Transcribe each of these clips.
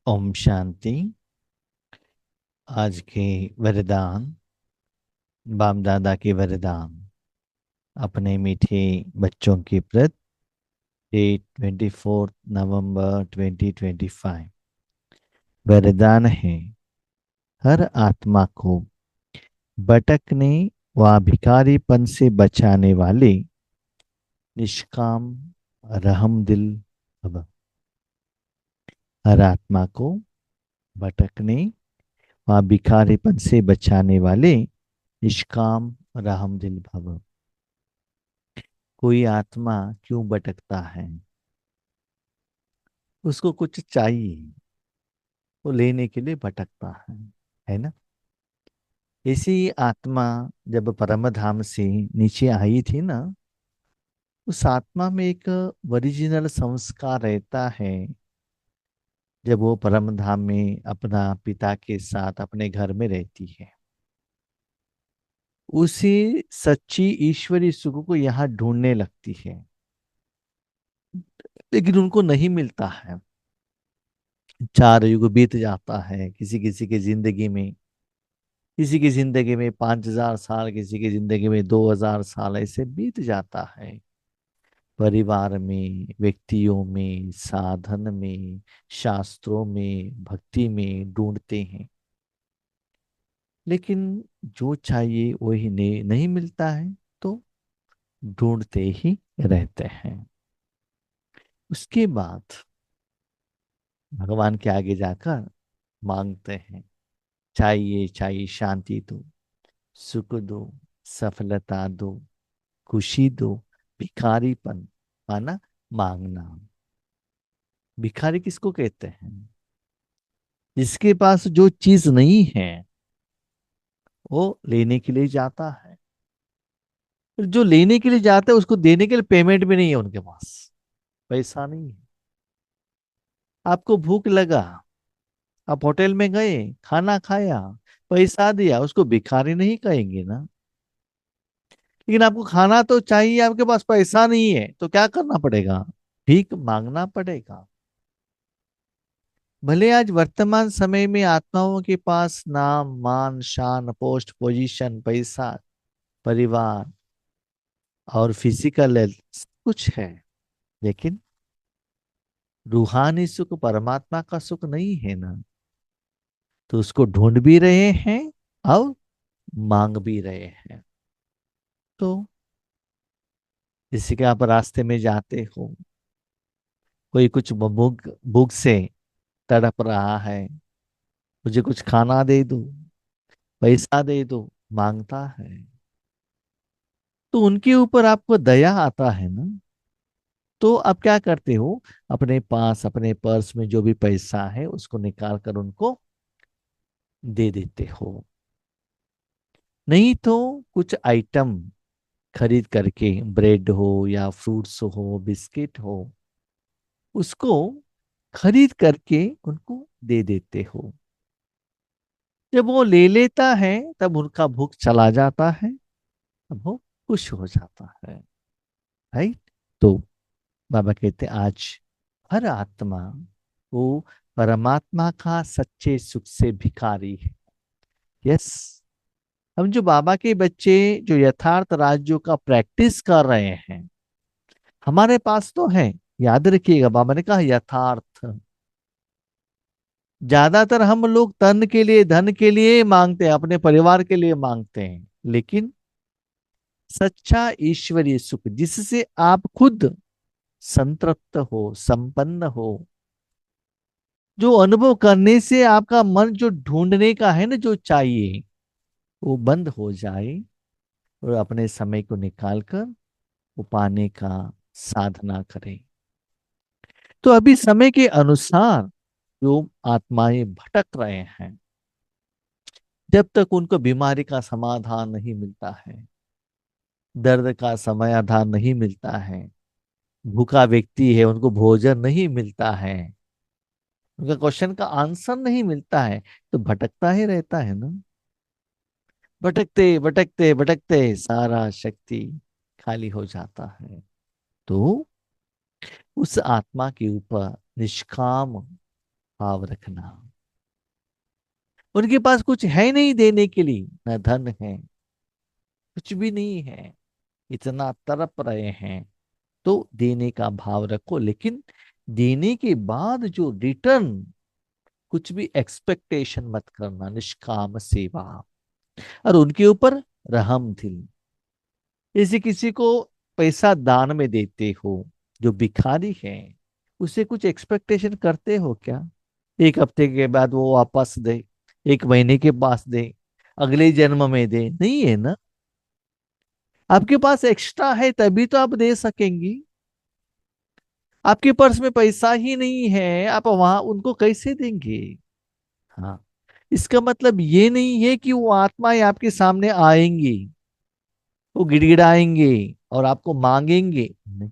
ओम शांति। आज के वरदान, बाप दादा के वरदान अपने मीठे बच्चों के प्रति। डेट 24 नवंबर 2025। वरदान है, हर आत्मा को भटकने व भिखारीपन से बचाने वाले निष्काम रहमदिल भव। हर आत्मा को भटकने व भिखारीपन से बचाने वाले निष्काम रहमदिल भव। कोई आत्मा क्यों भटकता है? उसको कुछ चाहिए, वो लेने के लिए भटकता है ना। ऐसी आत्मा जब परम धाम से नीचे आई थी ना, उस आत्मा में एक ओरिजिनल संस्कार रहता है। जब वो परम धाम में अपना पिता के साथ अपने घर में रहती है, उसी सच्ची ईश्वरी सुख को यहाँ ढूंढने लगती है, लेकिन उनको नहीं मिलता है। 4 युग बीत जाता है किसी किसी की जिंदगी में। किसी की जिंदगी में 5,000 साल, किसी की जिंदगी में 2,000 साल ऐसे बीत जाता है। परिवार में, व्यक्तियों में, साधन में, शास्त्रों में, भक्ति में ढूंढते हैं, लेकिन जो चाहिए वही नहीं मिलता है, तो ढूंढते ही रहते हैं। उसके बाद भगवान के आगे जाकर मांगते हैं, चाहिए चाहिए शांति दो, सुख दो, सफलता दो, खुशी दो, भिखारीपन माना मांगना। भिखारी किसको कहते हैं? जिसके पास जो चीज नहीं है वो लेने के लिए जाता है। और जो लेने के लिए जाता है उसको देने के लिए पेमेंट भी नहीं है उनके पास, पैसा नहीं है। आपको भूख लगा, आप होटल में गए, खाना खाया, पैसा दिया, उसको भिखारी नहीं कहेंगे ना। लेकिन आपको खाना तो चाहिए, आपके पास पैसा नहीं है, तो क्या करना पड़ेगा? भीख मांगना पड़ेगा। भले आज वर्तमान समय में आत्माओं के पास नाम, मान, शान, पोस्ट, पोजीशन, पैसा, परिवार और फिजिकल हेल्थ कुछ है, लेकिन रूहानी सुख, परमात्मा का सुख नहीं है ना। तो उसको ढूंढ भी रहे हैं और मांग भी रहे हैं। तो जैसे कि आप रास्ते में जाते हो, कोई कुछ भूख भूख से तड़प रहा है, मुझे कुछ खाना दे दो, पैसा दे दो, मांगता है, तो उनके ऊपर आपको दया आता है ना। तो आप क्या करते हो? अपने पास, अपने पर्स में जो भी पैसा है उसको निकाल कर उनको दे देते हो। नहीं तो कुछ आइटम खरीद करके, ब्रेड हो या फ्रूट्स हो, बिस्किट हो, उसको खरीद करके उनको दे देते हो। जब वो ले लेता है तब उनका भूख चला जाता है, तब वो खुश हो जाता है। राइट। तो बाबा कहते आज हर आत्मा वो परमात्मा का सच्चे सुख से भिखारी है। यस। हम जो बाबा के बच्चे जो यथार्थ राज्यों का प्रैक्टिस कर रहे हैं, हमारे पास तो है। याद रखिएगा, बाबा ने कहा यथार्थ। ज्यादातर हम लोग तन के लिए, धन के लिए मांगते हैं, अपने परिवार के लिए मांगते हैं, लेकिन सच्चा ईश्वरीय सुख जिससे आप खुद संतृप्त हो, संपन्न हो, जो अनुभव करने से आपका मन जो ढूंढने का है ना, जो चाहिए वो बंद हो जाए, और अपने समय को निकालकर वो पाने का साधना करें। तो अभी समय के अनुसार जो आत्माएं भटक रहे हैं, जब तक उनको बीमारी का समाधान नहीं मिलता है, दर्द का समाधान नहीं मिलता है, भूखा व्यक्ति है उनको भोजन नहीं मिलता है, उनका क्वेश्चन का आंसर नहीं मिलता है, तो भटकता ही रहता है ना। भटकते भटकते भटकते सारा शक्ति खाली हो जाता है। तो उस आत्मा के ऊपर निष्काम भाव रखना। उनके पास कुछ है नहीं देने के लिए, न धन है, कुछ भी नहीं है, इतना तड़प रहे हैं, तो देने का भाव रखो, लेकिन देने के बाद जो रिटर्न, कुछ भी एक्सपेक्टेशन मत करना, निष्काम सेवा। और उनके ऊपर रहम दिल। जैसे किसी को पैसा दान में देते हो, जो भिखारी है, उसे कुछ एक्सपेक्टेशन करते हो क्या? एक हफ्ते के बाद वो वापस दे, एक महीने के पास दे, अगले जन्म में दे, नहीं है ना। आपके पास एक्स्ट्रा है तभी तो आप दे सकेंगी। आपके पर्स में पैसा ही नहीं है, आप वहां उनको कैसे देंगे? हाँ, इसका मतलब ये नहीं है कि वो आत्माएं आपके सामने आएंगी, वो गिड़गिड़ाएंगे और आपको मांगेंगे नहीं।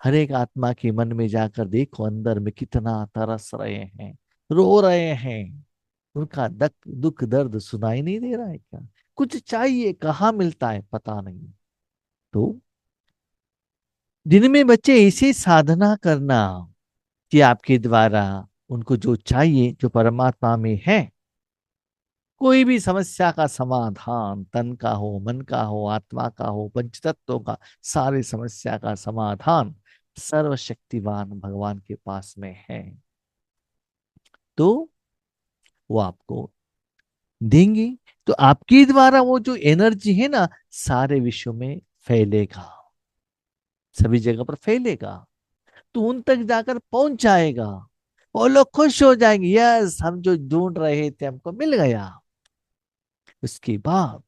हर एक आत्मा के मन में जाकर देखो, अंदर में कितना तरस रहे हैं, रो रहे हैं। उनका दुख दर्द सुनाई नहीं दे रहा है क्या? कुछ चाहिए, कहाँ मिलता है पता नहीं। तो दिन में बच्चे ऐसे साधना करना कि आपके द्वारा उनको जो चाहिए, जो परमात्मा में है, कोई भी समस्या का समाधान, तन का हो, मन का हो, आत्मा का हो, पंचतत्वों का, सारी समस्या का समाधान सर्वशक्तिवान भगवान के पास में है। तो वो आपको देंगे। तो आपके द्वारा वो जो एनर्जी है ना, सारे विश्व में फैलेगा, सभी जगह पर फैलेगा, तो उन तक जाकर पहुंच जाएगा। वो लोग खुश हो जाएंगे, यस, हम जो ढूंढ रहे थे हमको मिल गया। उसके बाद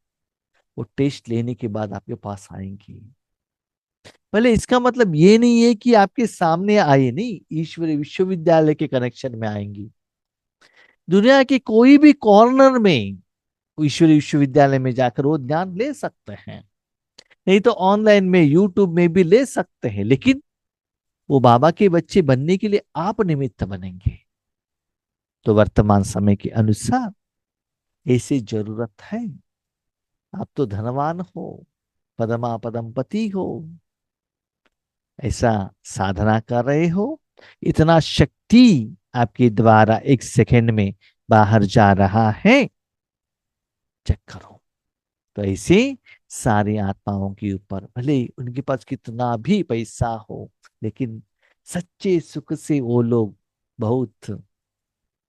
वो टेस्ट लेने के बाद आपके पास आएंगी। पहले इसका मतलब ये नहीं है कि आपके सामने आए, नहीं, ईश्वरीय विश्वविद्यालय के कनेक्शन में आएंगी। दुनिया के कोई भी कॉर्नर में ईश्वरीय विश्वविद्यालय में जाकर वो ज्ञान ले सकते हैं, नहीं तो ऑनलाइन में, यूट्यूब में भी ले सकते हैं, लेकिन वो बाबा के बच्चे बनने के लिए आप निमित्त बनेंगे। तो वर्तमान समय के अनुसार ऐसी जरूरत है। आप तो धनवान हो, पदमा पदमपति हो, ऐसा साधना कर रहे हो, इतना शक्ति आपके द्वारा एक सेकंड में बाहर जा रहा है, चेक करो। तो ऐसे सारी आत्माओं के ऊपर, भले ही उनके पास कितना भी पैसा हो, लेकिन सच्चे सुख से वो लोग बहुत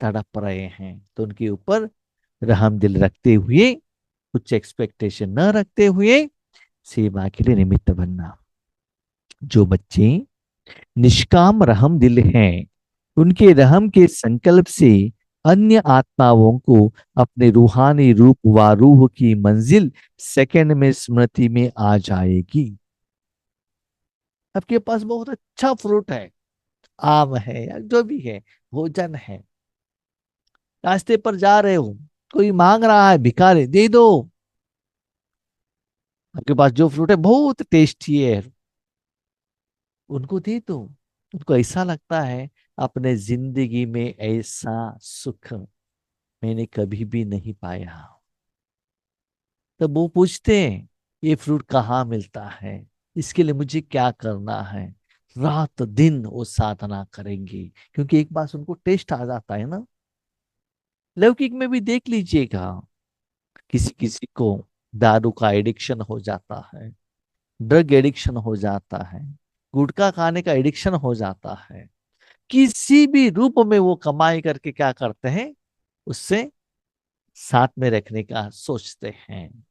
तड़प रहे हैं, तो उनके ऊपर रहम दिल रखते हुए, कुछ एक्सपेक्टेशन न रखते हुए, सेवा के लिए निमित्त बनना। जो बच्चे निष्काम रहम दिल हैं, उनके रहम के संकल्प से अन्य आत्माओं को अपने रूहानी रूप व रूह की मंजिल सेकंड में स्मृति में आ जाएगी। आपके पास बहुत अच्छा फ्रूट है, आम है या जो भी है, भोजन है, रास्ते पर जा रहे हो, कोई मांग रहा है, भिखारी, दे दो। आपके पास जो फ्रूट है बहुत टेस्टी है, उनको दे दो। उनको ऐसा लगता है अपने जिंदगी में ऐसा सुख मैंने कभी भी नहीं पाया। तब वो पूछते हैं, ये फ्रूट कहाँ मिलता है, इसके लिए मुझे क्या करना है? रात दिन वो साधना करेंगे, क्योंकि एक बार उनको टेस्ट आ जाता है ना। लौकिक में भी देख लीजिएगा, किसी किसी को दारू का एडिक्शन हो जाता है, ड्रग एडिक्शन हो जाता है, गुटखा खाने का एडिक्शन हो जाता है, किसी भी रूप में वो कमाई करके क्या करते हैं, उससे साथ में रखने का सोचते हैं।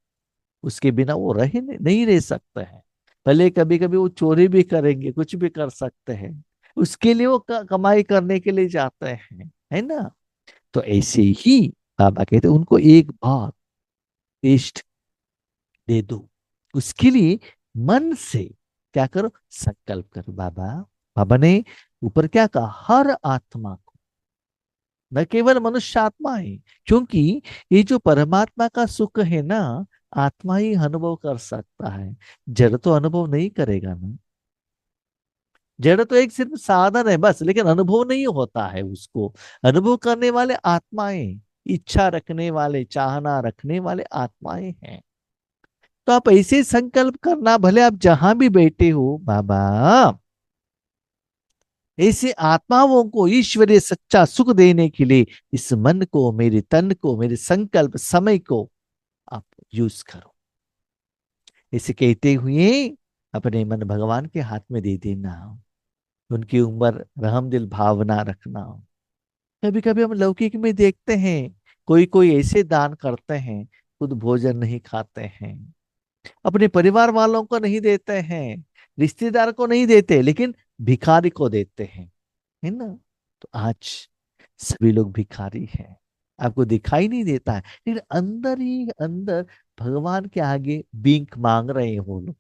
उसके बिना वो रह नहीं रह सकते हैं। भले कभी कभी वो चोरी भी करेंगे, कुछ भी कर सकते हैं, उसके लिए वो कमाई करने के लिए जाते हैं, है ना। तो ऐसे ही बाबा कहते हैं, उनको एक बार टेस्ट दे दो। उसके लिए मन से क्या करो, संकल्प करो। बाबा, बाबा ने ऊपर क्या कहा, हर आत्मा को, न केवल मनुष्य आत्मा है, क्योंकि ये जो परमात्मा का सुख है ना, आत्मा ही अनुभव कर सकता है, जड़ तो अनुभव नहीं करेगा ना। जड़ तो एक सिर्फ साधन है बस, लेकिन अनुभव नहीं होता है उसको। अनुभव करने वाले आत्माएं, इच्छा रखने वाले, चाहना रखने वाले आत्माएं हैं। तो आप ऐसे संकल्प करना, भले आप जहां भी बैठे हो, बाबा ऐसे आत्माओं को ईश्वरीय सच्चा सुख देने के लिए इस मन को, मेरे तन को, मेरे संकल्प समय को आप यूज करो। इसे कहते हुए अपने मन भगवान के हाथ में दे देना। उनकी उम्र रहमदिल भावना रखना। कभी कभी हम लौकिक में देखते हैं, कोई कोई ऐसे दान करते हैं, खुद भोजन नहीं खाते हैं, अपने परिवार वालों को नहीं देते हैं, रिश्तेदार को नहीं देते, लेकिन भिखारी को देते हैं, है ना। तो आज सभी लोग भिखारी हैं, आपको दिखाई नहीं देता है, लेकिन अंदर ही अंदर भगवान के आगे भीख मांग रहे हैं वो लोग।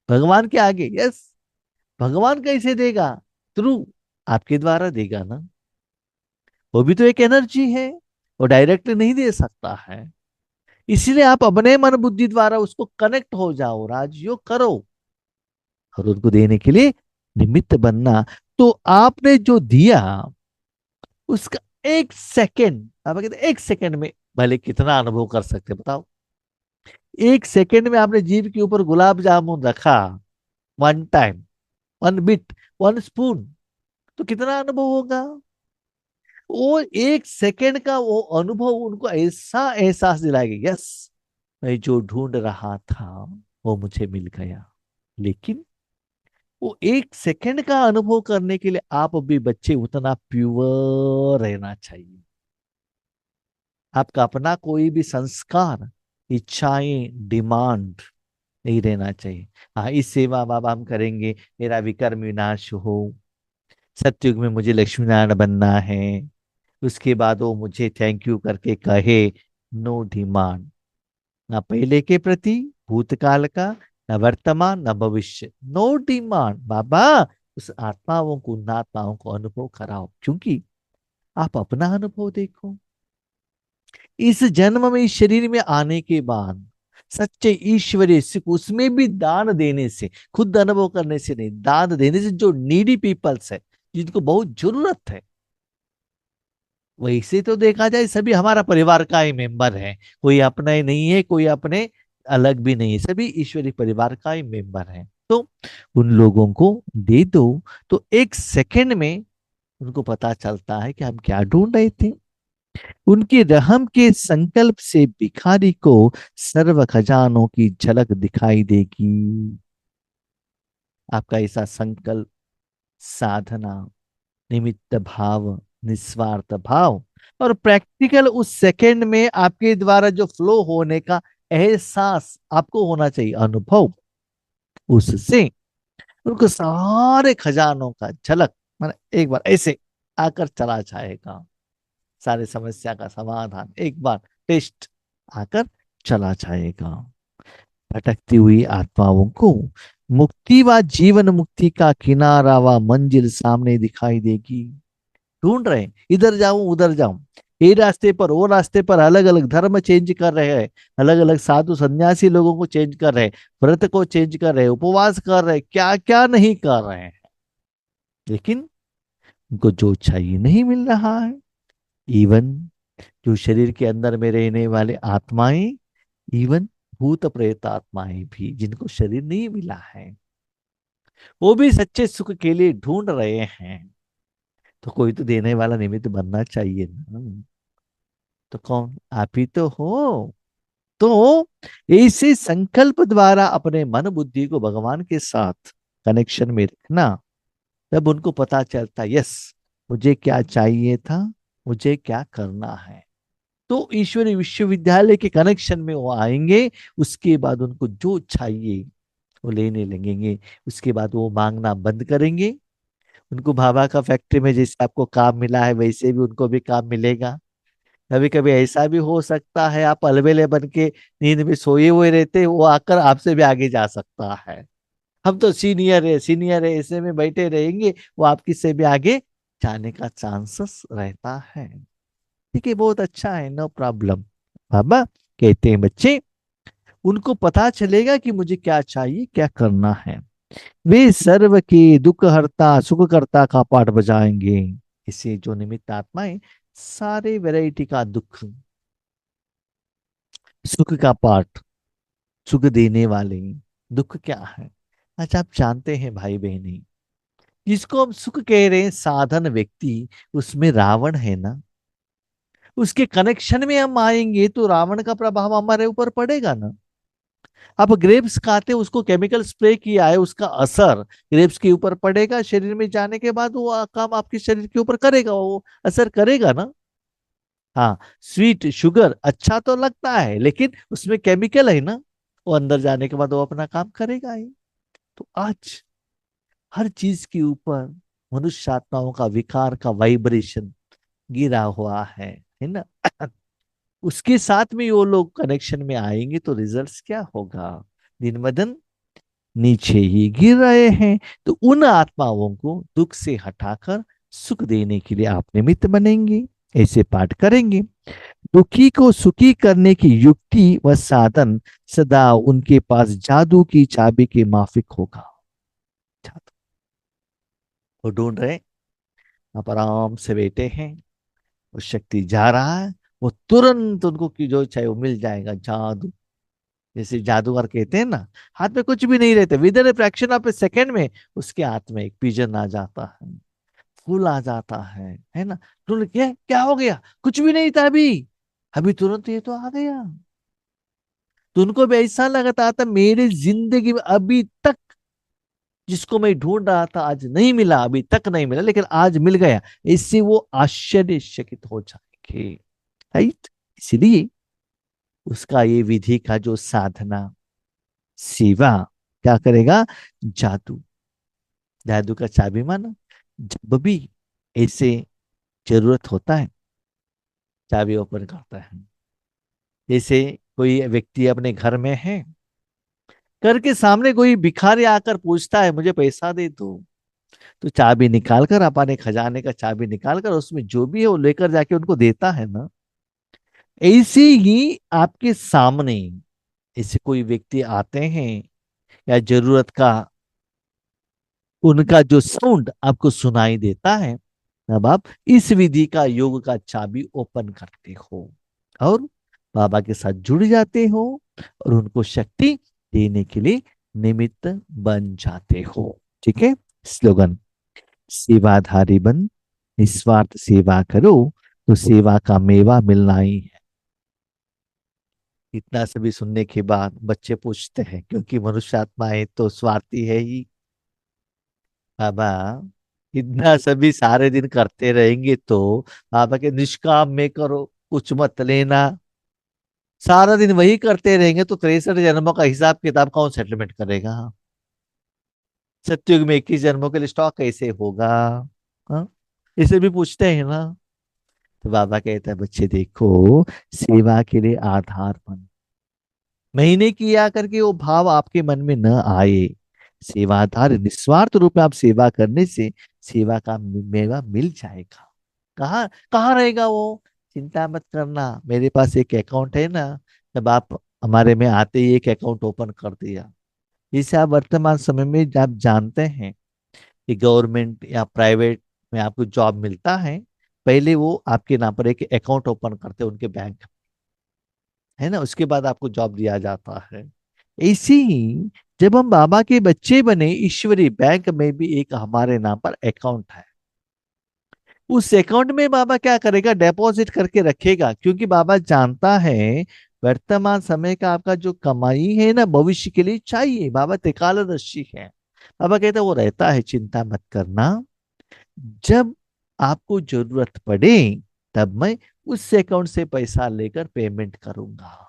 भगवान के आगे, यस। भगवान कैसे देगा? थ्रू आपके द्वारा देगा ना। वो भी तो एक एनर्जी है, वो डायरेक्ट नहीं दे सकता है। इसीलिए आप अपने मन बुद्धि द्वारा उसको कनेक्ट हो जाओ, राजयोग करो, और उनको देने के लिए निमित्त बनना। तो आपने जो दिया, उसका एक सेकंड, आप कहते एक सेकंड में भले कितना अनुभव कर सकते हैं, बताओ। एक सेकंड में आपने जीभ के ऊपर गुलाब जामुन रखा, one time, one bit, one spoon, तो कितना अनुभव होगा? वो एक सेकंड का वो अनुभव उनको ऐसा एहसास दिलाएगा, यस, मैं जो ढूंढ रहा था वो मुझे मिल गया। लेकिन वो एक सेकंड का अनुभव करने के लिए आप अभी बच्चे उतना प्योर रहना चाहिए। आपका अपना कोई भी संस्कार, इच्छाएं, डिमांड नहीं रहना चाहिए। हाँ, इस सेवा बाबा हम करेंगे, मेरा विकर्म विनाश हो, सत्युग में मुझे लक्ष्मी नारायण बनना है, उसके बाद वो मुझे थैंक यू करके कहे। नो डिमांड, ना पहले के प्रति, भूतकाल का, न वर्तमान, न भविष्य। नो डिमांड बाबा। उस आत्माओं को, उन आत्माओं को अनुभव कराओ, क्योंकि आप अपना अनुभव देखो। इस जन्म में, इस शरीर में आने के बाद सच्चे ईश्वरीय सुख, उसमें भी दान देने से, खुद अनुभव करने से नहीं, दान देने से, जो नीडी पीपल्स है, जिनको बहुत जरूरत है। वैसे तो देखा जाए सभी हमारा परिवार का ही मेंबर है, कोई अपना ही नहीं है, कोई अपने अलग भी नहीं है, सभी ईश्वरी परिवार का ही मेंबर है। तो उन लोगों को दे दो, तो एक सेकंड में उनको पता चलता है कि हम क्या ढूंढ रहे थे। उनके रहम के संकल्प से भिखारी को सर्व खजानों की झलक दिखाई देगी। आपका ऐसा संकल्प, साधना, निमित्त भाव, निस्वार्थ भाव, और प्रैक्टिकल उस सेकंड में आपके द्वारा जो फ्लो होने का एहसास आपको होना चाहिए, अनुभव, उससे उनको सारे खजानों का झलक, माने एक बार ऐसे आकर चला जाएगा। सारी समस्या का समाधान एक बार टेस्ट आकर चला जाएगा। भटकती हुई आत्माओं को मुक्ति व जीवन मुक्ति का किनारा व मंजिल सामने दिखाई देगी। ढूंढ रहे हैं, इधर जाऊं उधर जाऊं, ये रास्ते पर वो रास्ते पर, अलग अलग धर्म चेंज कर रहे हैं, अलग अलग साधु सन्यासी लोगों को चेंज कर रहे हैं, व्रत को चेंज कर रहे हैं, उपवास कर रहे हैं, क्या क्या नहीं कर रहे हैं, लेकिन उनको जो चाहिए नहीं मिल रहा है। इवन जो शरीर के अंदर में रहने वाले आत्माएं, इवन भूत प्रेत आत्माएं भी, जिनको शरीर नहीं मिला है, वो भी सच्चे सुख के लिए ढूंढ रहे हैं। तो कोई तो देने वाला निमित्त बनना चाहिए ना। तो कौन? आप ही तो हो। तो ऐसे संकल्प द्वारा अपने मन बुद्धि को भगवान के साथ कनेक्शन में रखना, तब उनको पता चलता, यस, मुझे क्या चाहिए था, मुझे क्या करना है। तो ईश्वरी विश्वविद्यालय के कनेक्शन में वो आएंगे। उसके बाद उनको जो चाहिए वो लेने लगेंगे। उसके बाद वो मांगना बंद करेंगे। उनको भाभा का फैक्ट्री में जैसे आपको काम मिला है, वैसे भी उनको भी काम मिलेगा। कभी कभी ऐसा भी हो सकता है, आप अलबेले बन के नींद में सोए हुए रहते, वो आकर आपसे भी आगे जा सकता है। हम तो सीनियर है, सीनियर है, ऐसे में बैठे रहेंगे, वो आपकी से भी आगे जाने का चांसेस रहता है। ठीक है, बहुत अच्छा है, नो प्रॉब्लम। बाबा कहते हैं बच्चे, उनको पता चलेगा कि मुझे क्या चाहिए, क्या करना है। वे सर्व के दुख हरता सुख करता का पाठ बजाएंगे। इसे जो निमित्त आत्माएं सारे वैरायटी का दुख, सुख का पाठ, सुख देने वाले। दुख क्या है? अच्छा, आप जानते हैं भाई बहनी, जिसको हम सुख कह रहे हैं साधन व्यक्ति, उसमें रावण है ना। उसके कनेक्शन में हम आएंगे तो रावण का प्रभाव हमारे ऊपर पड़ेगा ना। आप ग्रेप्स खाते हैं, उसको केमिकल स्प्रे किया है, उसका असर ग्रेप्स के ऊपर पड़ेगा, शरीर में जाने के बाद वो काम आपके शरीर के ऊपर करेगा, वो असर करेगा ना। हाँ, स्वीट शुगर अच्छा तो लगता है, लेकिन उसमें केमिकल है ना, वो अंदर जाने के बाद वो अपना काम करेगा ही। तो आज हर चीज के ऊपर मनुष्य आत्माओं का विकार का वाइब्रेशन गिरा हुआ है ना। उसके साथ में वो लोग कनेक्शन में आएंगे तो रिजल्ट्स क्या होगा? दिन ब दिन नीचे ही गिर रहे हैं। तो उन आत्माओं को दुख से हटाकर सुख देने के लिए आप निमित्त बनेंगे, ऐसे पाठ करेंगे। दुखी को सुखी करने की युक्ति व साधन सदा उनके पास जादू की चाबी के माफिक होगा। जादू वो ढूंढ रहे, आप आराम से बैठे हैं, वो शक्ति जा रहा है, वो तुरंत उनको की जो चाहे वो मिल जाएगा। जादू, जैसे जादूगर कहते हैं ना, हाथ में कुछ भी नहीं रहते, with in fraction of A second में उसके हाथ में एक पिजन आ जाता है, फूल आ जाता है ना। तुमने क्या क्या हो गया? कुछ भी नहीं था अभी, अभी तुरंत ये तो आ गया। तो उनको भी ऐसा लगता था मेरी जिंदगी में अभी तक जिसको मैं ढूंढ रहा था आज नहीं मिला, अभी तक नहीं मिला, लेकिन आज मिल गया। इससे वो आश्चर्यचकित हो जाएंगे, राइट। इसलिए उसका ये विधि का जो साधना सेवा क्या करेगा? जादू, जादू का चाबी माना। जब भी ऐसे जरूरत होता है, चाबी ओपन करता है। जैसे कोई व्यक्ति अपने घर में है, घर के सामने कोई भिखारी आकर पूछता है मुझे पैसा दे दो, तो चाबी निकाल कर, अपने खजाने का चाबी निकाल कर उसमें जो भी है वो लेकर जाके उनको देता है ना। ऐसे ही आपके सामने ऐसे कोई व्यक्ति आते हैं या जरूरत का उनका जो साउंड आपको सुनाई देता है, तब आप इस विधि का योग का चाबी ओपन करते हो और बाबा के साथ जुड़ जाते हो और उनको शक्ति देने के लिए निमित्त बन जाते हो। ठीक है। स्लोगन: सेवाधारी बन, निस्वार्थ सेवा करो, तो सेवा का मेवा मिलना ही है। इतना सभी सुनने के बाद बच्चे पूछते हैं, क्योंकि मनुष्य आत्माएं तो स्वार्थी है ही। बाबा, इतना सभी सारे दिन करते रहेंगे तो बाबा के निष्काम में करो, कुछ मत लेना। सारा दिन वही करते रहेंगे तो 63 जन्मों का हिसाब किताब कौन सेटलमेंट करेगा? सत्युग में 21 जन्मों के लिए स्टॉक कैसे होगा? हाँ? इसे भी पूछते हैं ना। तो बाबा कहता है बच्चे देखो, सेवा के लिए आधार बन, महीने किया करके वो भाव आपके मन में न आए। सेवाधार निस्वार्थ रूप में आप सेवा करने से सेवा का मेवा मिल जाएगा। कहाँ कहाँ रहेगा वो? चिंता मत करना, मेरे पास एक अकाउंट है ना। जब आप हमारे में आते ही एक अकाउंट ओपन कर दिया, जिसे आप वर्तमान समय में आप जानते हैं कि गवर्नमेंट या प्राइवेट में आपको जॉब मिलता है, पहले वो आपके नाम पर एक अकाउंट ओपन करते हैं उनके बैंक, है ना, उसके बाद आपको जॉब दिया जाता है। ऐसे ही जब हम बाबा के बच्चे बने, ईश्वरी बैंक में भी एक हमारे नाम पर अकाउंट है। उस अकाउंट में बाबा क्या करेगा? डिपॉजिट करके रखेगा, क्योंकि बाबा जानता है वर्तमान समय का आपका जो कमाई है ना, भविष्य के लिए चाहिए। बाबा त्रिकालदर्शी है। बाबा कहता है वो रहता है, चिंता मत करना। जब आपको जरूरत पड़े तब मैं उस अकाउंट से पैसा लेकर पेमेंट करूंगा।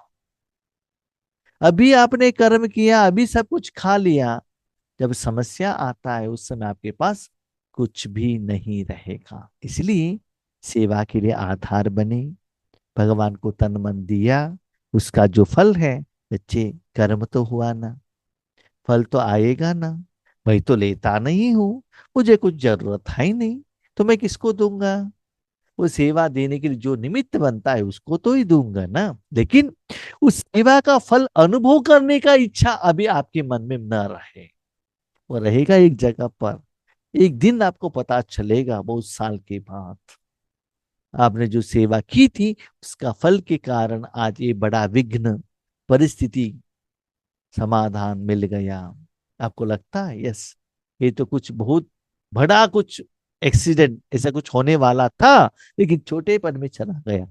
अभी आपने कर्म किया, अभी सब कुछ खा लिया, जब समस्या आता है उस समय आपके पास कुछ भी नहीं रहेगा। इसलिए सेवा के लिए आधार बने, भगवान को तन मन दिया, उसका जो फल है, बच्चे कर्म तो हुआ ना, फल तो आएगा ना। मैं तो लेता नहीं हूं, मुझे कुछ जरूरत है ही नहीं, तो मैं किसको दूंगा? वो सेवा देने के लिए जो निमित्त बनता है उसको तो ही दूंगा ना। लेकिन उस सेवा का फल अनुभव करने का इच्छा अभी आपके मन में न रहे, वो रहेगा एक जगह पर। एक दिन आपको पता चलेगा बहुत साल के बाद, आपने जो सेवा की थी उसका फल के कारण आज ये बड़ा विघ्न परिस्थिति समाधान मिल गया। आपको लगता है यस, ये तो कुछ बहुत बड़ा कुछ एक्सीडेंट ऐसा कुछ होने वाला था, लेकिन छोटेपन में चला गया।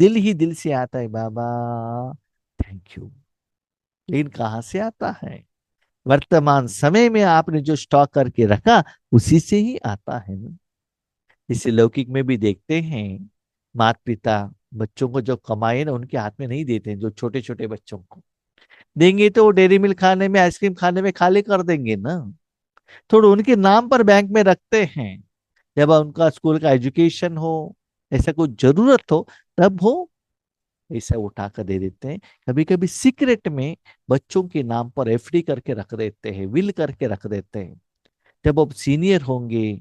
दिल ही दिल से आता है बाबा, थैंक यू। लेकिन कहाँ से आता है? वर्तमान समय में आपने जो स्टॉक करके रखा, उसी से ही आता है ना। इसे लौकिक में भी देखते हैं, माता पिता बच्चों को जो कमाए ना उनके हाथ में नहीं देते हैं, जो छोटे छोटे बच्चों को देंगे तो वो डेयरी मिल्क खाने में, आइसक्रीम खाने में खाली कर देंगे ना। थोड़ा उनके नाम पर बैंक में रखते हैं, जब उनका स्कूल का एजुकेशन हो, ऐसा कुछ जरूरत हो, तब वो पैसा उठा कर दे देते हैं। कभी कभी सीक्रेट में बच्चों के नाम पर एफडी करके रख देते हैं, विल करके रख देते हैं। जब अब सीनियर होंगे,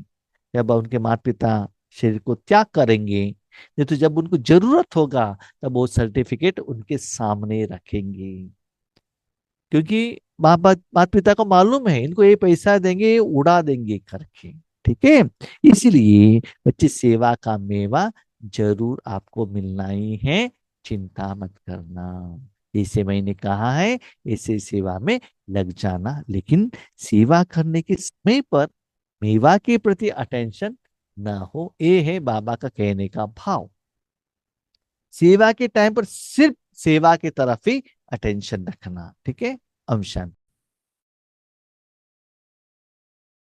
जब उनके माता पिता शरीर को त्याग करेंगे, नहीं तो जब उनको जरूरत होगा, तब वो सर्टिफिकेट उनके सामने रखेंगे। क्योंकि माता पिता को मालूम है इनको ये पैसा देंगे, ये उड़ा देंगे करके। ठीक है। इसलिए बच्चे, सेवा का मेवा जरूर आपको मिलना ही है, चिंता मत करना। जैसे मैंने कहा है, ऐसे सेवा में लग जाना, लेकिन सेवा करने के समय पर मेवा के प्रति अटेंशन ना हो, ये है बाबा का कहने का भाव। सेवा के टाइम पर सिर्फ सेवा की तरफ ही अटेंशन रखना। ठीक है। ओम शांति।